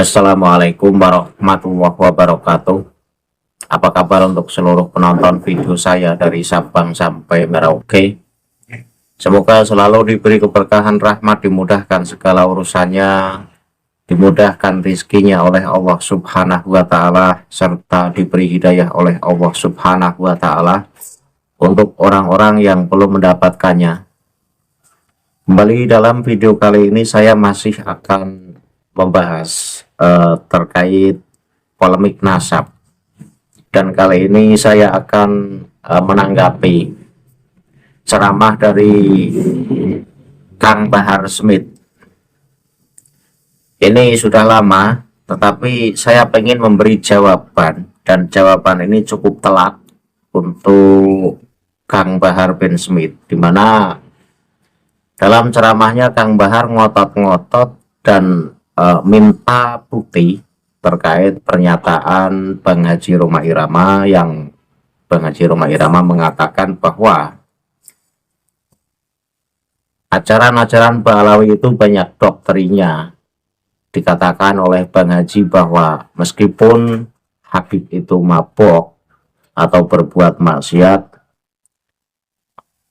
Assalamualaikum warahmatullahi wabarakatuh. Apa kabar untuk seluruh penonton video saya dari Sabang sampai Merauke? Semoga selalu diberi keberkahan, rahmat, dimudahkan segala urusannya, dimudahkan rizkinya oleh Allah Subhanahu wa Ta'ala, serta diberi hidayah oleh Allah Subhanahu wa Ta'ala untuk orang-orang yang belum mendapatkannya. Kembali dalam video kali ini saya masih akan membahas terkait polemik nasab, dan kali ini saya akan menanggapi ceramah dari Kang Bahar Smith. Ini sudah lama, tetapi saya ingin memberi jawaban, dan jawaban ini cukup telak untuk Kang Bahar bin Smith, dimana dalam ceramahnya Kang Bahar ngotot-ngotot dan minta bukti terkait pernyataan Bang Haji Rhoma Irama, yang Bang Haji Rhoma Irama mengatakan bahwa ajaran-ajaran Ba'alawi itu banyak doktrinnya. Dikatakan oleh Bang Haji bahwa meskipun Habib itu mabok atau berbuat maksiat,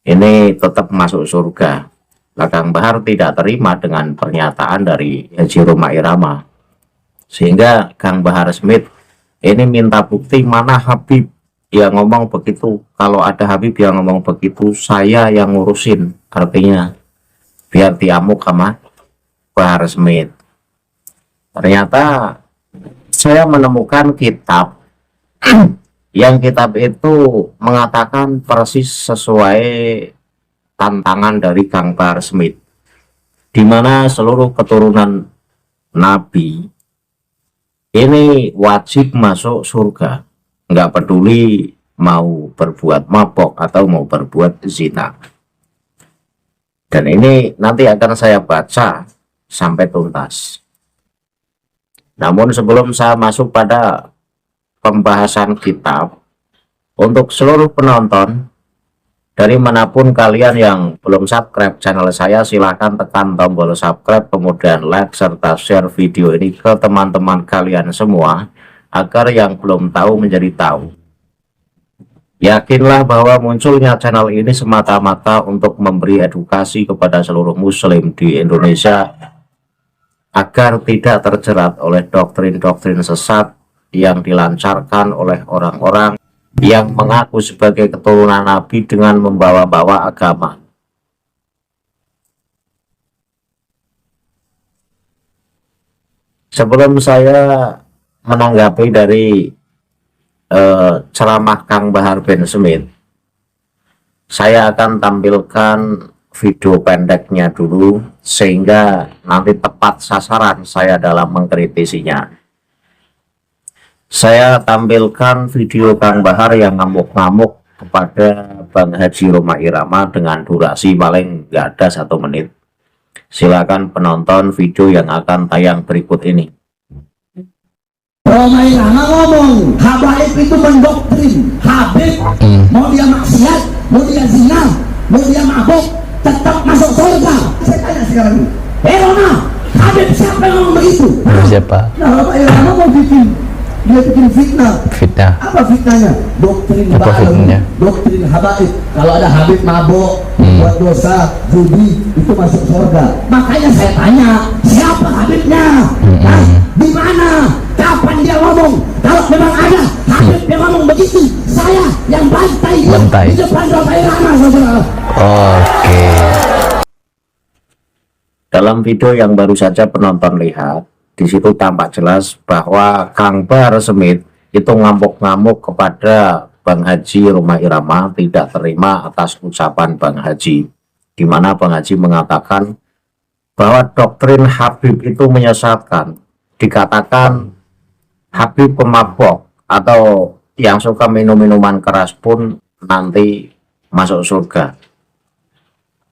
ini tetap masuk surga. Kang Bahar tidak terima dengan pernyataan dari Haji Rhoma Irama, sehingga Kang Bahar Smith ini minta bukti mana Habib yang ngomong begitu. Kalau ada Habib yang ngomong begitu, saya yang ngurusin, artinya biar diamuk sama Bahar Smith. Ternyata saya menemukan kitab yang kitab itu mengatakan persis sesuai tantangan dari Kang Bahar Smith, di mana seluruh keturunan Nabi ini wajib masuk surga, nggak peduli mau berbuat mabok atau mau berbuat zina. Dan ini nanti akan saya baca sampai tuntas. Namun sebelum saya masuk pada pembahasan kitab, untuk seluruh penonton dari manapun kalian yang belum subscribe channel saya, silahkan tekan tombol subscribe, kemudian like serta share video ini ke teman-teman kalian semua, agar yang belum tahu menjadi tahu. Yakinlah bahwa munculnya channel ini semata-mata untuk memberi edukasi kepada seluruh muslim di Indonesia, agar tidak terjerat oleh doktrin-doktrin sesat yang dilancarkan oleh orang-orang yang mengaku sebagai keturunan Nabi dengan membawa-bawa agama. Sebelum saya menanggapi dari ceramah Kang Bahar bin Smith, saya akan tampilkan video pendeknya dulu, sehingga nanti tepat sasaran saya dalam mengkritisinya. Saya tampilkan video Kang Bahar yang ngamuk-ngamuk kepada Bang Haji Rhoma Irama dengan durasi paling nggak ada 1 menit. Silakan penonton video yang akan tayang berikut ini. Rhoma Irama ngomong, Habib itu mendoktrin. Habib mau dia maksiat, mau dia zina, mau dia mabuk, tetap masuk surga. Saya tanya sekarang ini, Rhoma, Habib siapa yang ngomong begitu? Siapa? Nah, Rhoma Irama mau dia bikin fitnah. Fitnah. Apa fitnahnya? Doktrin Apa fitnahnya? Doktrin Habib. Kalau ada Habib mabuk, buat dosa, judi, itu masuk surga. Makanya saya tanya, siapa Habibnya? Nah, di mana? Kapan dia ngomong? Kalau memang ada Habib yang ngomong begitu, saya yang bantai dia di depan Rhoma Irama, saudara. Oke. Dalam video yang baru saja penonton lihat, di situ tampak jelas bahwa Kang Bahar Smith itu ngamuk-ngamuk kepada Bang Haji Rhoma Irama, tidak terima atas ucapan Bang Haji, di mana Bang Haji mengatakan bahwa doktrin Habib itu menyesatkan. Dikatakan Habib pemabok atau yang suka minum-minuman keras pun nanti masuk surga.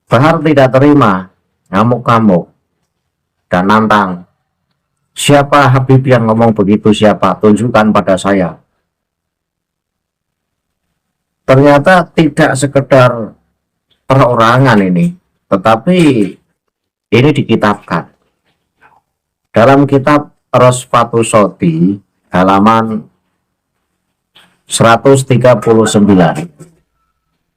Bahar tidak terima, ngamuk-ngamuk dan nantang. Siapa Habib yang ngomong begitu? Siapa? Tunjukkan pada saya. Ternyata tidak sekedar perorangan ini, tetapi ini dikitabkan. Dalam kitab Rosfatus Soti halaman 139.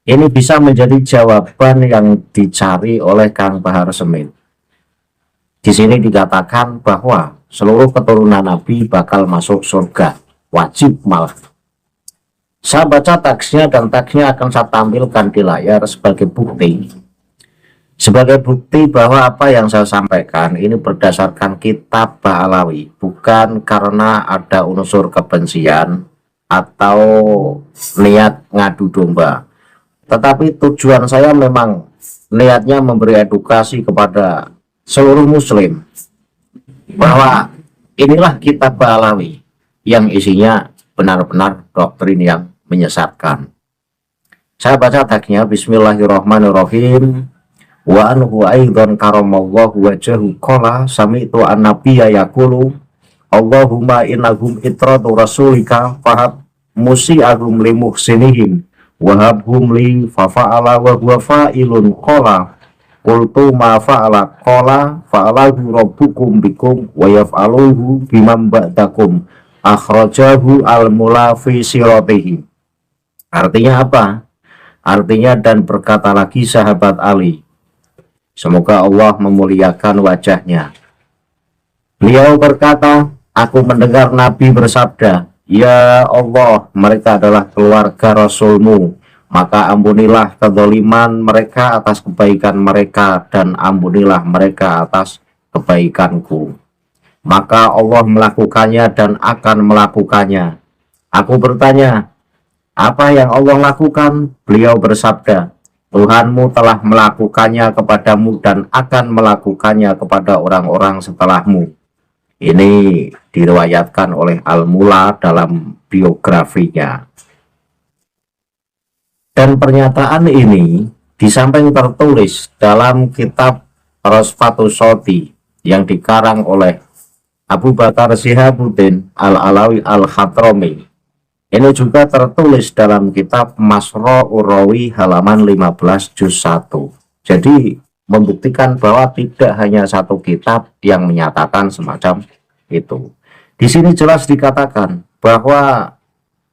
Ini bisa menjadi jawaban yang dicari oleh Kang Bahar Smith. Di sini dikatakan bahwa seluruh keturunan Nabi bakal masuk surga, wajib malah. Saya baca teksnya dan teksnya akan saya tampilkan di layar sebagai bukti. Sebagai bukti bahwa apa yang saya sampaikan ini berdasarkan kitab Ba'alawi, bukan karena ada unsur kebencian atau niat ngadu domba. Tetapi tujuan saya memang niatnya memberi edukasi kepada seluruh muslim bahwa inilah kitab Ba'alawi yang isinya benar-benar doktrin yang menyesatkan. Saya baca teksnya. Bismillahirrahmanirrahim. Wa anhu aidan karamallahu wajahu qala sami'tu an-nabiyya yaqulu Allahumma innahum itratu rasulika fahab musi'ahum li muhsinihim wahabhum li fafa'ala wa huwa fa'ilun qala qultu ma fa'ala qala fa'alahu rabbukum bikum wa yaf'aluhu bimam ba'dakum akhrajahu al-mula fi siratihi. Artinya apa? Artinya, dan berkata lagi sahabat Ali, semoga Allah memuliakan wajahnya, beliau berkata, aku mendengar Nabi bersabda, ya Allah, mereka adalah keluarga Rasulmu, maka ampunilah kezaliman mereka atas kebaikan mereka, dan ampunilah mereka atas kebaikanku. Maka Allah melakukannya dan akan melakukannya. Aku bertanya, apa yang Allah lakukan? Beliau bersabda, Tuhanmu telah melakukannya kepadamu dan akan melakukannya kepada orang-orang setelahmu. Ini diriwayatkan oleh Al-Mula dalam biografinya. Dan pernyataan ini disamping tertulis dalam kitab Rosfatus Soti yang dikarang oleh Abu Bakar Syihabuddin Al-Alawi Al-Khatrami. Ini juga tertulis dalam kitab Masro'ur Rawi halaman 15 juz 1. Jadi membuktikan bahwa tidak hanya satu kitab yang menyatakan semacam itu. Di sini jelas dikatakan bahwa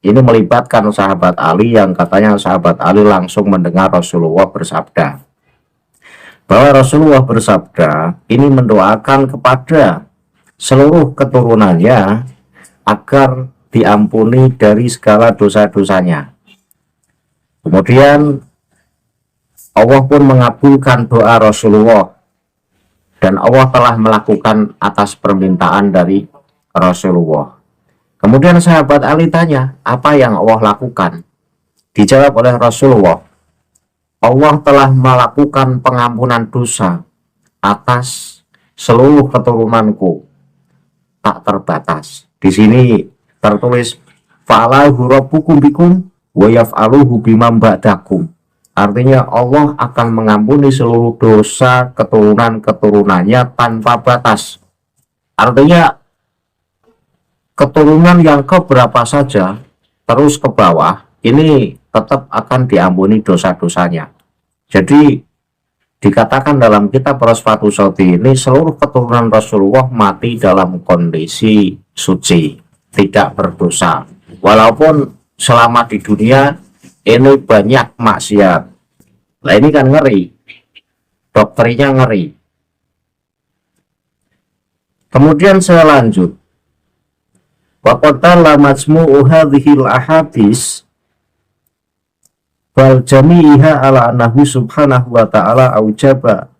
ini melibatkan sahabat Ali yang katanya sahabat Ali langsung mendengar Rasulullah bersabda. Bahwa Rasulullah bersabda ini mendoakan kepada seluruh keturunannya agar diampuni dari segala dosa-dosanya. Kemudian Allah pun mengabulkan doa Rasulullah dan Allah telah melakukan atas permintaan dari Rasulullah. Kemudian sahabat Ali tanya, apa yang Allah lakukan? Dijawab oleh Rasulullah, Allah telah melakukan pengampunan dosa atas seluruh keturunanku tak terbatas. Di sini tertulis fa'alahu rabbukum bikum wa yaf'aluhu bimam ba'dakum. Artinya Allah akan mengampuni seluruh dosa keturunan-keturunannya tanpa batas. Artinya keturunan yang keberapa saja terus ke bawah ini tetap akan diampuni dosa-dosanya. Jadi dikatakan dalam kitab Rosfatus Soti ini seluruh keturunan Rasulullah mati dalam kondisi suci, tidak berdosa, walaupun selama di dunia ini banyak maksiat. Nah ini kan ngeri, doktrinnya ngeri. Kemudian saya lanjut, waqatala majmu'u hadhil ahadis wal jami'iha ala annahu subhanahu wa ta'ala aujaba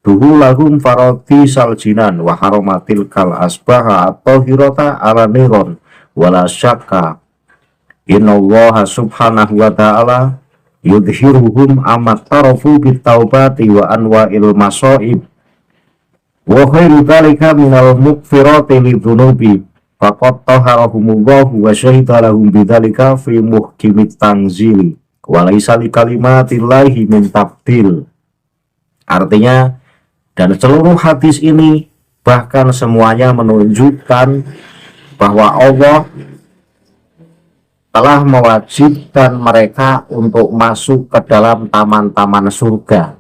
duhulahum farati saljinan wa haromatil kal asbaha atau hirota ala niron wala syakka innallaha subhanahu wa ta'ala yudhiruhum amat tarofu bitaubati wa anwa'il masoib wa khairu dhalika minal mukfirati lidhunubi faqad taharahumullahu wa syahida lahum bidhalika fi muhkimit tanzili wa laisa li kalimatillahi min tabdil. Artinya, dan seluruh hadis ini bahkan semuanya menunjukkan bahwa Allah telah mewajibkan mereka untuk masuk ke dalam taman-taman surga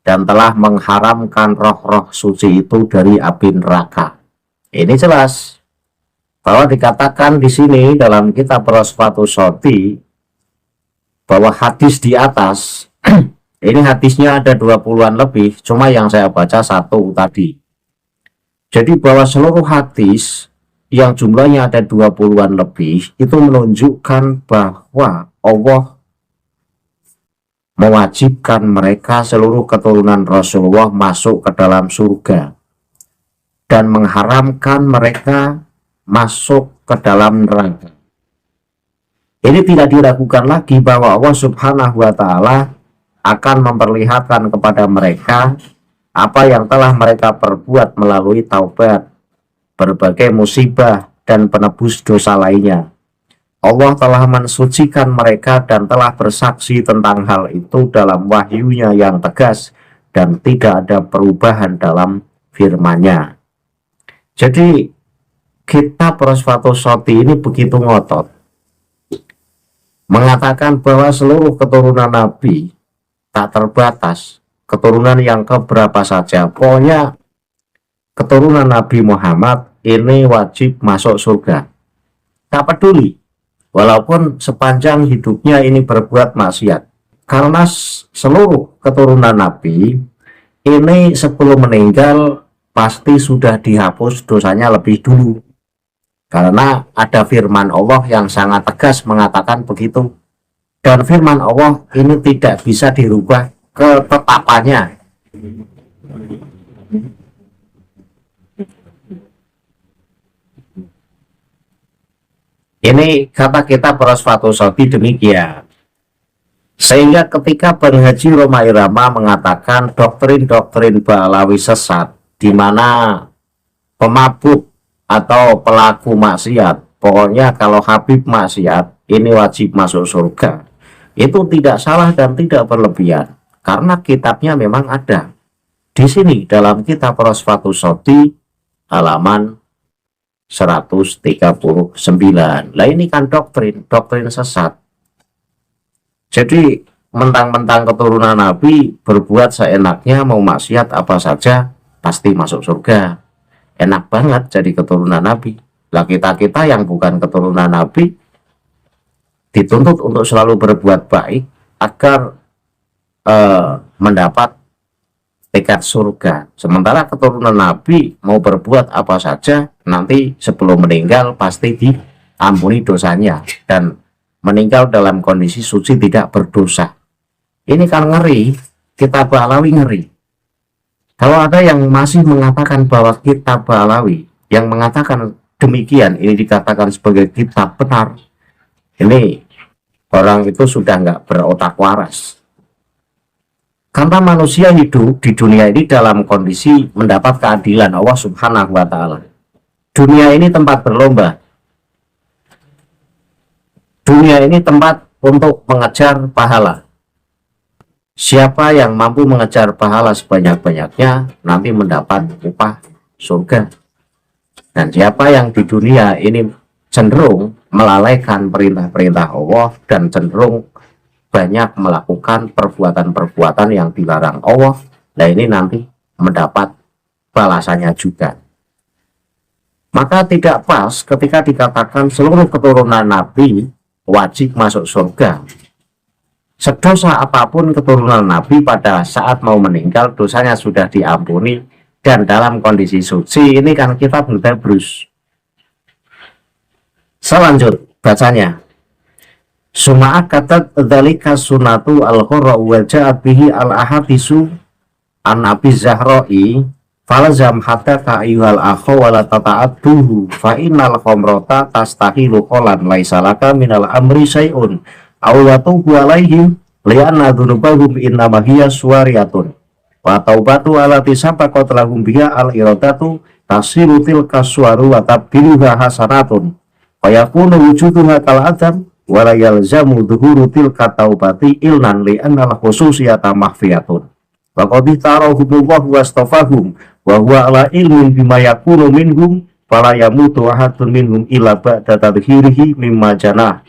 dan telah mengharamkan roh-roh suci itu dari api neraka. Ini jelas bahwa dikatakan di sini dalam kitab Rosfatus Shoti bahwa hadis di atas ini hadisnya ada 20-an lebih, cuma yang saya baca satu tadi. Jadi bahwa seluruh hadis yang jumlahnya ada 20-an lebih itu menunjukkan bahwa Allah mewajibkan mereka seluruh keturunan Rasulullah masuk ke dalam surga dan mengharamkan mereka masuk ke dalam neraka. Ini tidak diragukan lagi bahwa Allah Subhanahu wa Ta'ala akan memperlihatkan kepada mereka apa yang telah mereka perbuat melalui taubat, berbagai musibah, dan penebus dosa lainnya. Allah telah mensucikan mereka dan telah bersaksi tentang hal itu dalam wahyunya yang tegas dan tidak ada perubahan dalam firman-Nya. Jadi kitab Rosfatus Shoti ini begitu ngotot mengatakan bahwa seluruh keturunan Nabi tak terbatas, keturunan yang keberapa saja, pokoknya keturunan Nabi Muhammad ini wajib masuk surga. Tak peduli walaupun sepanjang hidupnya ini berbuat maksiat, karena seluruh keturunan Nabi ini sebelum meninggal pasti sudah dihapus dosanya lebih dulu, karena ada firman Allah yang sangat tegas mengatakan begitu, dan firman Allah ini tidak bisa dirubah ketetapannya. Ini kata kita Rosfatus Shoti demikian. Sehingga ketika Bang Haji Roma Irama mengatakan doktrin-doktrin Ba'alawi sesat, di mana pemabuk atau pelaku maksiat, pokoknya kalau Habib maksiat ini wajib masuk surga, itu tidak salah dan tidak berlebihan, karena kitabnya memang ada di sini dalam kitab Rosfatus Shoti halaman 139. Lah ini kan doktrin sesat. Jadi mentang-mentang keturunan Nabi berbuat seenaknya, mau maksiat apa saja pasti masuk surga. Enak banget jadi keturunan Nabi. Lah kita yang bukan keturunan Nabi dituntut untuk selalu berbuat baik agar mendapat tiket surga. Sementara keturunan Nabi mau berbuat apa saja, nanti sebelum meninggal pasti diampuni dosanya dan meninggal dalam kondisi suci tidak berdosa. Ini kan ngeri, kitab Ba'alawi ngeri. Kalau ada yang masih mengatakan bahwa kitab Ba'alawi yang mengatakan demikian, ini dikatakan sebagai kitab benar, ini orang itu sudah nggak berotak waras. Karena manusia hidup di dunia ini dalam kondisi mendapat keadilan Allah Subhanahu wa Ta'ala. Dunia ini tempat berlomba. Dunia ini tempat untuk mengejar pahala. Siapa yang mampu mengejar pahala sebanyak-banyaknya nanti mendapat upah surga. Dan siapa yang di dunia ini cenderung melalaikan perintah-perintah Allah dan cenderung banyak melakukan perbuatan-perbuatan yang dilarang Allah, nah ini nanti mendapat balasannya juga. Maka tidak pas ketika dikatakan seluruh keturunan Nabi wajib masuk surga. Sedosa apapun keturunan Nabi pada saat mau meninggal dosanya sudah diampuni dan dalam kondisi suci. Ini kan kitab Mudabrus. Selanjut bacanya. Suma'at katat dzalika sunatu al-qurra wa ja'at bihi al-ahadisu an Abi Zahra'i falazam hatta ka ayyuhal akhu wa la tata'adduhu fa innal khamrata tastahilu qalan laisa laka minal amri syai'un aw yatubu alaihim li'anna dhunubahum innama hiya suwariyatun wa taubatu alati sabaqat lahum biha al-iradatu tasiru tilka suwaru wa tabdiluha hasanatun fa yakunu wujuduha kal adam wala yalzamu dhuhuru tilka taubati ilnan li'annal khususiyata mahfiyatun wa qad tarahumullahu wastafahum wa huwa ala ilmin bima yakunu minhum fala yamutu ahadun minhum illa ba'da tadhhirihi mimma janah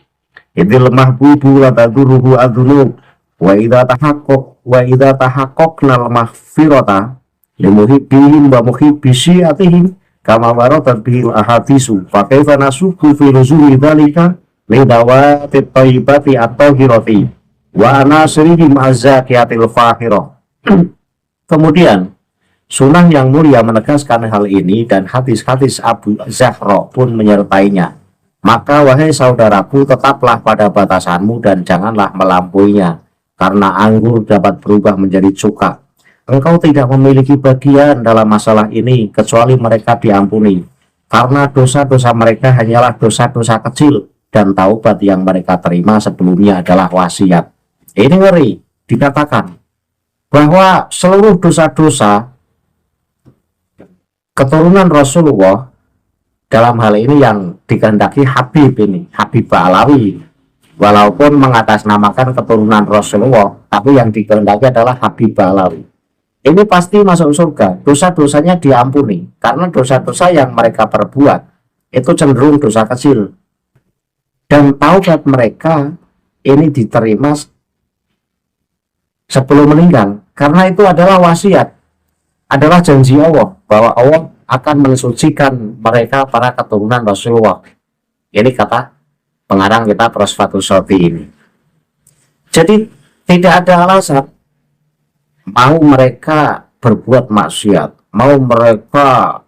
idil mahbubu la tadurruhu adhunub wa idza tahaqqaqna al mahfirata limuhibbihim wa muhibbi syiatihim kama waradat bihil ahadisu fa kaifa nasuku fi nuzuli dzalika min dawati thayyibati at-tahirati wa anasrihim azzakiyatil fahirah. Kemudian sunnah yang mulia menegaskan hal ini dan hadis-hadis Abu Zahra pun menyertainya. Maka wahai saudaraku, tetaplah pada batasanmu dan janganlah melampauinya, karena anggur dapat berubah menjadi cuka. Engkau tidak memiliki bagian dalam masalah ini kecuali mereka diampuni, karena dosa-dosa mereka hanyalah dosa-dosa kecil dan taubat yang mereka terima sebelumnya adalah wasiat. Ini ngeri, dikatakan bahwa seluruh dosa-dosa keturunan Rasulullah dalam hal ini yang dikehendaki Habib ini, Habib Ba'alawi, walaupun mengatasnamakan keturunan Rasulullah, tapi yang dikehendaki adalah Habib Ba'alawi. Ini pasti masuk surga, dosa-dosanya diampuni, karena dosa-dosa yang mereka perbuat itu cenderung dosa kecil. Dan taubat mereka ini diterima sebelum meninggal, karena itu adalah wasiat, adalah janji Allah bahwa Allah akan mensucikan mereka para keturunan Rasulullah. Ini kata pengarang kitab Rosfatus Shoti ini. Jadi tidak ada alasan mau mereka berbuat maksiat, mau mereka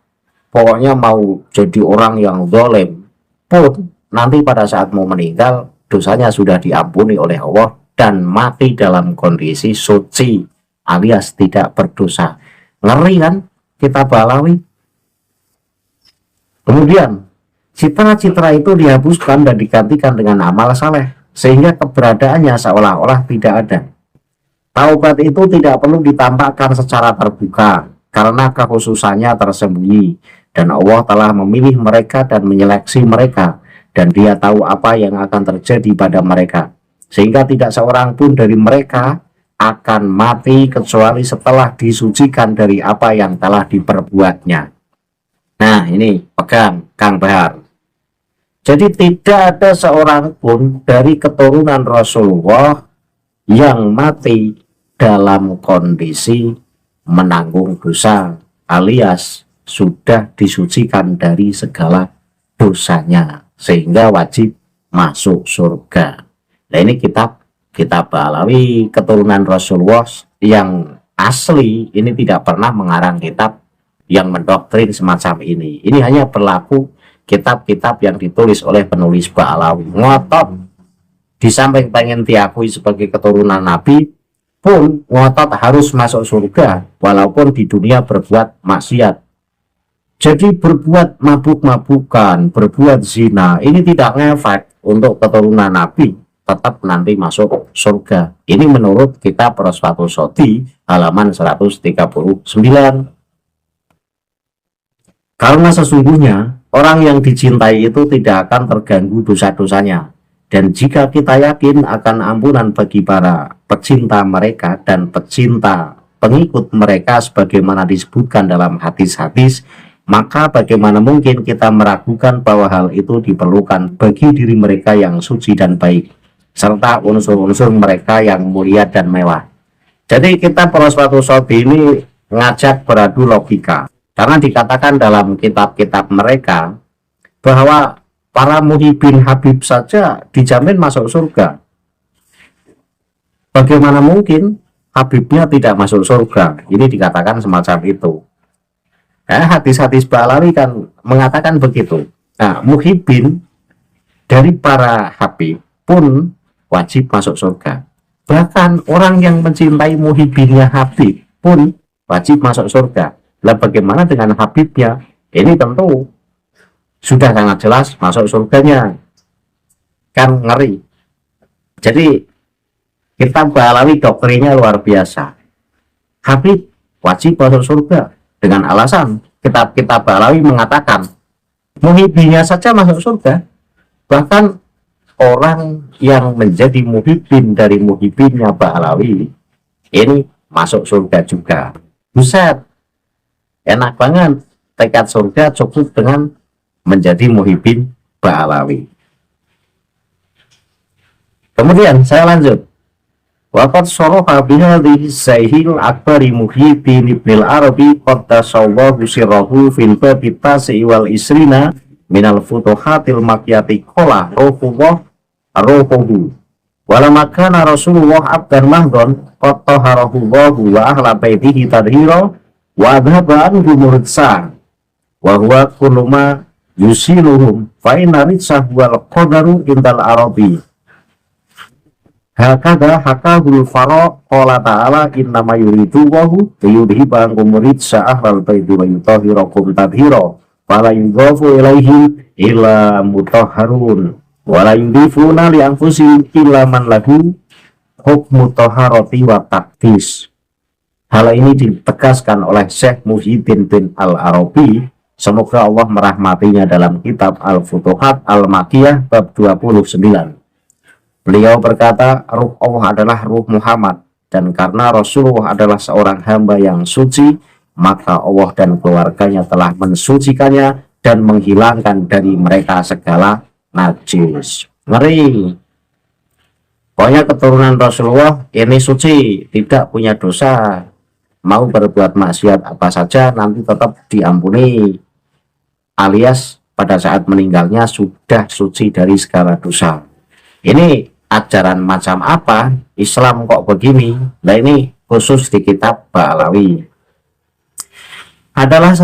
pokoknya mau jadi orang yang zalim pun nanti pada saat mau meninggal dosanya sudah diampuni oleh Allah dan mati dalam kondisi suci alias tidak berdosa. Ngeri kan kitab Ba'alawi? Kemudian citra-citra itu dihapuskan dan digantikan dengan amal saleh sehingga keberadaannya seolah-olah tidak ada. Taubat itu tidak perlu ditampakkan secara terbuka karena kekhususannya tersembunyi, dan Allah telah memilih mereka dan menyeleksi mereka, dan Dia tahu apa yang akan terjadi pada mereka, sehingga tidak seorang pun dari mereka akan mati kecuali setelah disucikan dari apa yang telah diperbuatnya. Nah ini pegang Kang Bahar. Jadi tidak ada seorang pun dari keturunan Rasulullah yang mati dalam kondisi menanggung dosa alias sudah disucikan dari segala dosanya sehingga wajib masuk surga. Nah ini kitab Ba'alawi keturunan Rasulullah yang asli ini tidak pernah mengarang kitab yang mendoktrin semacam ini. Ini hanya berlaku kitab-kitab yang ditulis oleh penulis Ba'alawi. Ngotot di samping pengen diakui sebagai keturunan Nabi pun ngotot harus masuk surga walaupun di dunia berbuat maksiat. Jadi berbuat mabuk-mabukan, berbuat zina ini tidak ngefek untuk keturunan Nabi, tetap nanti masuk surga. Ini menurut kitab Rosfatus Shoti halaman 139. Karena sesungguhnya orang yang dicintai itu tidak akan terganggu dosa-dosanya. Dan jika kita yakin akan ampunan bagi para pecinta mereka dan pecinta pengikut mereka sebagaimana disebutkan dalam hadis-hadis, maka bagaimana mungkin kita meragukan bahwa hal itu diperlukan bagi diri mereka yang suci dan baik, serta unsur-unsur mereka yang mulia dan mewah. Jadi kita Rosfatus Shoti ini ngajak beradu logika, karena dikatakan dalam kitab-kitab mereka bahwa para muhibin Habib saja dijamin masuk surga. Bagaimana mungkin Habibnya tidak masuk surga? Ini dikatakan semacam itu. Hadis-hadis Ba'alawi kan mengatakan begitu. Nah, muhibin dari para Habib pun wajib masuk surga. Bahkan orang yang mencintai muhibinnya Habib pun wajib masuk surga. Lah bagaimana dengan Habibnya? Ini tentu sudah sangat jelas masuk surganya. Kan ngeri. Jadi kitab Ba'alawi doktrinnya luar biasa. Habib wajib masuk surga dengan alasan kitab-kitab Ba'alawi mengatakan muhibinnya saja masuk surga. Bahkan orang yang menjadi muhibin dari muhibinnya Ba'alawi ini masuk surga juga. Buset, enak banget. Tekad surga cukup dengan menjadi muhibin Ba'alawi. Kemudian saya lanjut. Waqad sharaha bihadhihi Syaihil Akbari Muhyiddin Ibnil Arabi qaddasallahu sirrahu fil babi tasi wal isrina minal futuhatil makkiyati qala ruhullah ruhuhu walamma kana Rasulullah abdan mahdon qad taharahullahu wa ahla baitihi tadhira wa adhaba anhu mursa wa huwa kullu ma yusiluhum fa inna ritsahu wal qadaru indal arabi. Hakada hakahul faro qala ta'ala innama yuridu wahu liyudhiba ankum ritsa ahlal baiti wa yutahhirakum tadhira fala yudhafu ilaihim illa mutahharun wala yudhifuna li anfusihim illa man lahu hukmu taharati wa taqdis. Hal ini ditegaskan oleh Syekh Muhyiddin bin Al-Arabi, semoga Allah merahmatinya, dalam kitab Al-Futuhat Al-Makkiyah bab 29. Beliau berkata, ruh Allah adalah ruh Muhammad, dan karena Rasulullah adalah seorang hamba yang suci, maka Allah dan keluarganya telah mensucikannya dan menghilangkan dari mereka segala najis. Ngeri. Pokoknya keturunan Rasulullah ini suci, tidak punya dosa. Mau berbuat maksiat apa saja nanti tetap diampuni, alias pada saat meninggalnya sudah suci dari segala dosa. Ini ajaran macam apa? Islam kok begini? Nah, ini khusus di kitab Ba'alawi. Adalah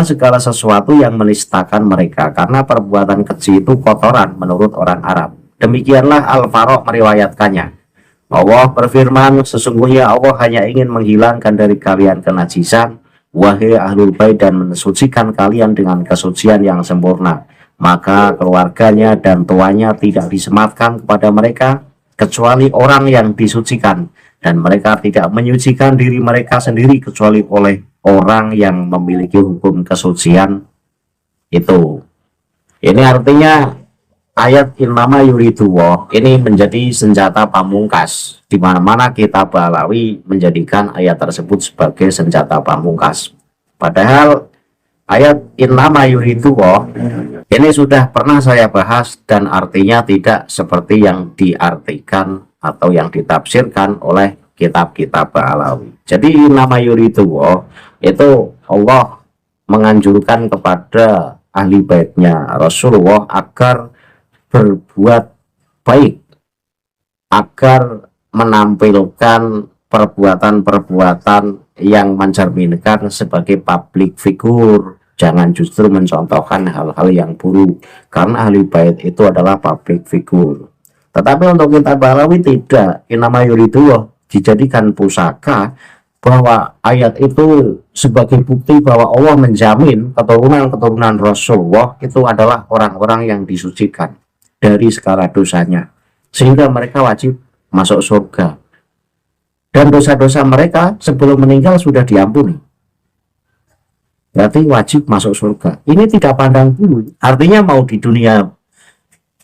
segala sesuatu yang menistakan mereka, karena perbuatan keji itu kotoran menurut orang Arab. Demikianlah Al-Faroq meriwayatkannya. Allah berfirman, sesungguhnya Allah hanya ingin menghilangkan dari kalian kenajisan, wahai ahlul bait, dan mensucikan kalian dengan kesucian yang sempurna. Maka keluarganya dan tuanya tidak disematkan kepada mereka kecuali orang yang disucikan, dan mereka tidak menyucikan diri mereka sendiri kecuali oleh orang yang memiliki hukum kesucian itu. Ini artinya ayat innama yuridullah ini menjadi senjata pamungkas, di mana-mana kitab Ba'alawi menjadikan ayat tersebut sebagai senjata pamungkas. Padahal ayat innama yuridullah ini sudah pernah saya bahas, dan artinya tidak seperti yang diartikan atau yang ditafsirkan oleh kitab-kitab Ba'alawi. Jadi innama yuridullah itu Allah menganjurkan kepada ahli baitnya Rasulullah agar berbuat baik, agar menampilkan perbuatan-perbuatan yang mencerminkan sebagai public figure. Jangan justru mencontohkan hal-hal yang buruk, karena ahli bait itu adalah public figure. Tetapi untuk kitab Ba'alawi tidak, innama yuridullah dijadikan pusaka, bahwa ayat itu sebagai bukti bahwa Allah menjamin keturunan-keturunan Rasulullah itu adalah orang-orang yang disucikan dari segala dosanya, sehingga mereka wajib masuk surga, dan dosa-dosa mereka sebelum meninggal sudah diampuni, berarti wajib masuk surga. Ini tidak pandang bulu, artinya mau di dunia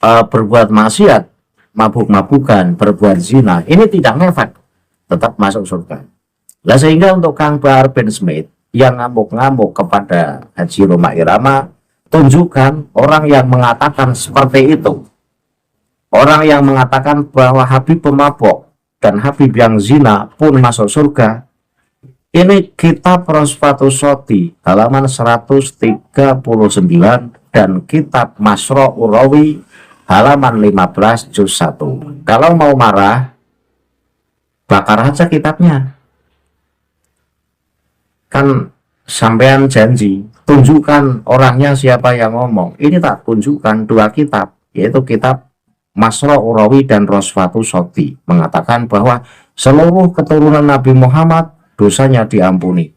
berbuat maksiat, mabuk-mabukan, berbuat zina, ini tidak ngefek, tetap masuk surga. Nah, sehingga untuk Kang Bahar bin Smith yang ngamuk-ngamuk kepada Haji Roma Irama, tunjukkan orang yang mengatakan seperti itu, orang yang mengatakan bahwa Habib pemabok dan Habib yang zina pun masuk surga. Ini kitab Rosfatus Soti halaman 139 dan kitab Masro Urawi halaman 15 juz 1. Kalau mau marah, bakar aja kitabnya. Kan sampean janji tunjukkan orangnya siapa yang ngomong. Ini tak tunjukkan dua kitab, yaitu kitab Masro Urawi dan Rosfatus Soti, mengatakan bahwa seluruh keturunan Nabi Muhammad dosanya diampuni,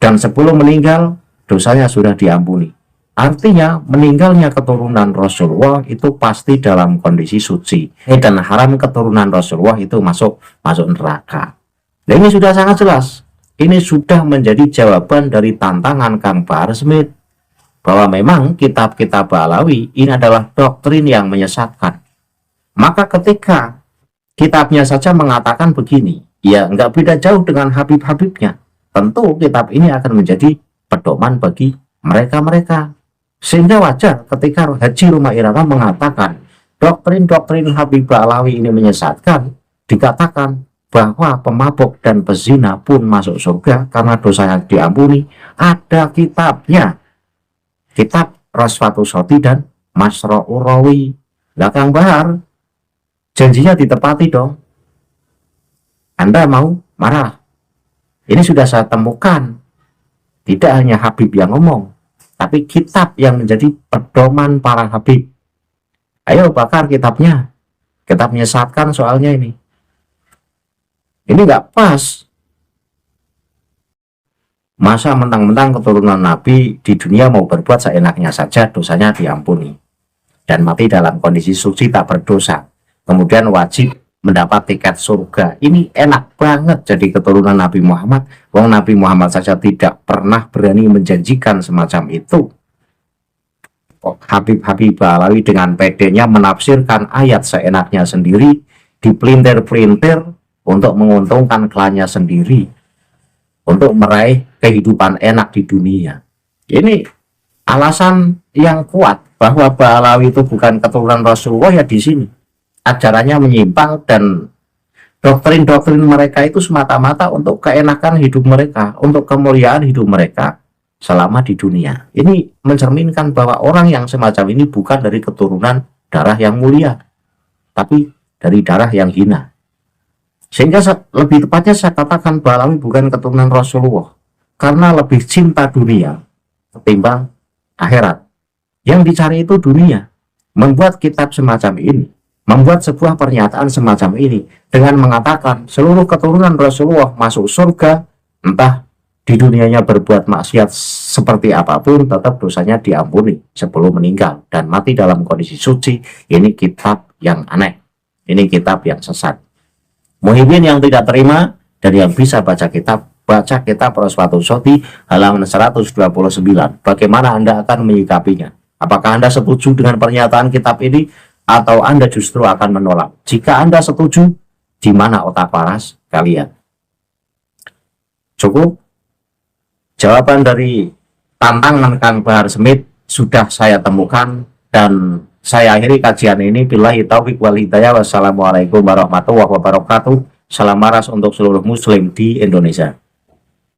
dan sebelum meninggal dosanya sudah diampuni. Artinya meninggalnya keturunan Rasulullah itu pasti dalam kondisi suci, dan haram keturunan Rasulullah itu masuk neraka. Nah, ini sudah sangat jelas. Ini sudah menjadi jawaban dari tantangan Kang Bahar Smith, bahwa memang kitab-kitab Ba'alawi ini adalah doktrin yang menyesatkan. Maka ketika kitabnya saja mengatakan begini, ya nggak beda jauh dengan Habib-Habibnya, tentu kitab ini akan menjadi pedoman bagi mereka-mereka. Sehingga wajar ketika Haji Roma Irama mengatakan doktrin-doktrin Habib Ba'alawi ini menyesatkan, dikatakan bahwa pemabuk dan pezina pun masuk surga karena dosanya diampuni, ada kitabnya. Kitab Rosfatus Soti dan Masro'ur Rawi. Lah Kang Bahar, janjinya ditepati dong. Anda mau marah? Ini sudah saya temukan. Tidak hanya Habib yang ngomong, tapi kitab yang menjadi pedoman para Habib. Ayo bakar kitabnya. Kita menyesatkan soalnya ini. Ini nggak pas. Masa mentang-mentang keturunan Nabi di dunia mau berbuat seenaknya saja, dosanya diampuni dan mati dalam kondisi suci tak berdosa, kemudian wajib mendapat tiket surga. Ini enak banget jadi keturunan Nabi Muhammad. Wong Nabi Muhammad saja tidak pernah berani menjanjikan semacam itu. Habib-Habib Alawi dengan pedenya menafsirkan ayat seenaknya sendiri, dipelintir-pelintir untuk menguntungkan klannya sendiri, untuk meraih kehidupan enak di dunia. Ini alasan yang kuat bahwa Ba'alawi itu bukan keturunan Rasulullah ya di sini. Ajarannya menyimpang dan doktrin-doktrin mereka itu semata-mata untuk keenakan hidup mereka, untuk kemuliaan hidup mereka selama di dunia. Ini mencerminkan bahwa orang yang semacam ini bukan dari keturunan darah yang mulia, tapi dari darah yang hina. Sehingga lebih tepatnya saya katakan Ba'alawi bukan keturunan Rasulullah karena lebih cinta dunia ketimbang akhirat. Yang dicari itu dunia. Membuat kitab semacam ini, membuat sebuah pernyataan semacam ini dengan mengatakan seluruh keturunan Rasulullah masuk surga, entah di dunianya berbuat maksiat seperti apapun, tetap dosanya diampuni sebelum meninggal dan mati dalam kondisi suci. Ini kitab yang aneh. Ini kitab yang sesat. Muhyiddin yang tidak terima dan yang bisa baca kitab Rosfatus Soti halaman 129. Bagaimana Anda akan menyikapinya? Apakah Anda setuju dengan pernyataan kitab ini atau Anda justru akan menolak? Jika Anda setuju, di mana otak waras kalian? Cukup? Jawaban dari tantangan Kang Bahar Smith sudah saya temukan dan saya akhiri kajian ini. Billahi taufiq wal hidayah. Wassalamualaikum warahmatullahi wabarakatuh. Salam waras untuk seluruh muslim di Indonesia.